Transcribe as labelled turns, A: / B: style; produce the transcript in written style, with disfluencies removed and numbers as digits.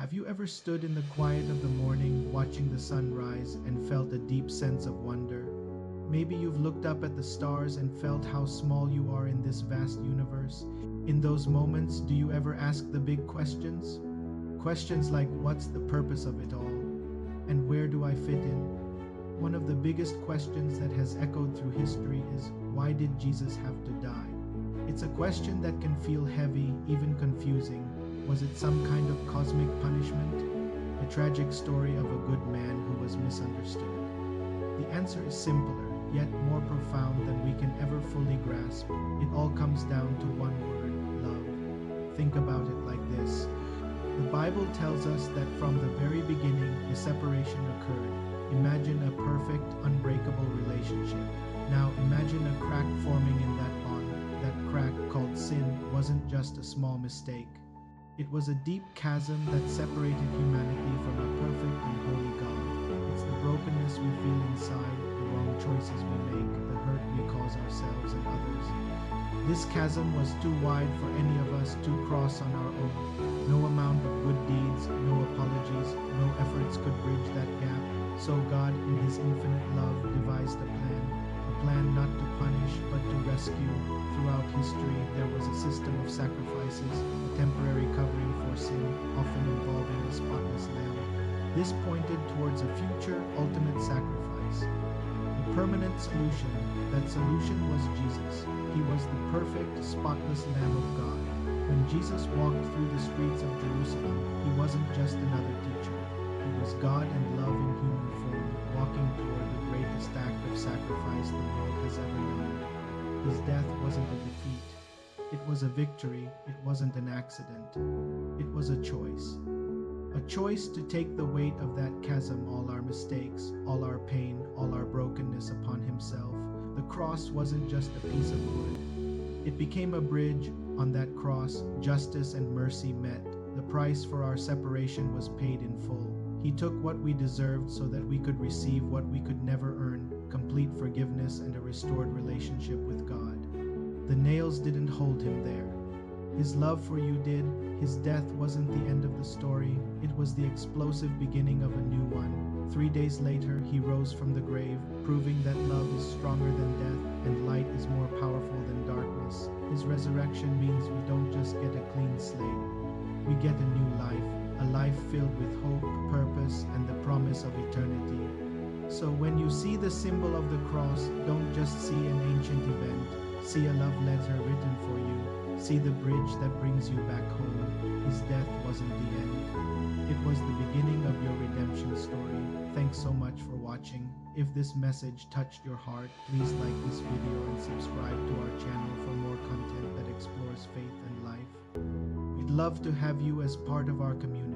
A: Have you ever stood in the quiet of the morning, watching the sun rise, and felt a deep sense of wonder? Maybe you've looked up at the stars and felt how small you are in this vast universe. In those moments, do you ever ask the big questions? Questions like, what's the purpose of it all? And where do I fit in? One of the biggest questions that has echoed through history is, why did Jesus have to die? It's a question that can feel heavy, even confusing. Was it some kind of cosmic punishment? A tragic story of a good man who was misunderstood? The answer is simpler, yet more profound than we can ever fully grasp. It all comes down to one word: love. Think about it like this. The Bible tells us that from the very beginning, the separation occurred. Imagine a perfect, unbreakable relationship. Now imagine a crack forming in that bond. That crack, called sin, wasn't just a small mistake. It was a deep chasm that separated humanity from a perfect and holy God. It's the brokenness we feel inside, the wrong choices we make, the hurt we cause ourselves and others. This chasm was too wide for any of us to cross on our own. No amount of good deeds, no apologies, no efforts could bridge that gap. So God, in His infinite love, devised a plan not to punish, but to rescue. Throughout history, there was a system of sacrifices, a temporary covering for sin, often involving a spotless lamb. This pointed towards a future, ultimate sacrifice. The permanent solution, that solution was Jesus. He was the perfect, spotless Lamb of God. When Jesus walked through the streets of Jerusalem, He wasn't just another teacher. He was God and love in human form, walking toward the greatest act of sacrifice the world has ever known. His death wasn't a defeat. It was a victory. It wasn't an accident. It was a choice. A choice to take the weight of that chasm, all our mistakes, all our pain, all our brokenness upon Himself. The cross wasn't just a piece of wood. It became a bridge. On that cross, justice and mercy met. The price for our separation was paid in full. He took what we deserved so that we could receive what we could never earn: complete forgiveness and a restored relationship with God. The nails didn't hold Him there. His love for you did. His death wasn't the end of the story. It was the explosive beginning of a new one. 3 days later, He rose from the grave, proving that love is stronger than death and light is more powerful than darkness. His resurrection means we don't just get a clean slate. We get a new life, a life filled with hope, purpose, and the promise of eternity. So when you see the symbol of the cross, don't just see an ancient event. See a love letter written for you. See the bridge that brings you back home. His death wasn't the end. It was the beginning of your redemption story. Thanks so much for watching. If this message touched your heart, please like this video and subscribe to our channel for more content that explores faith and life. We'd love to have you as part of our community.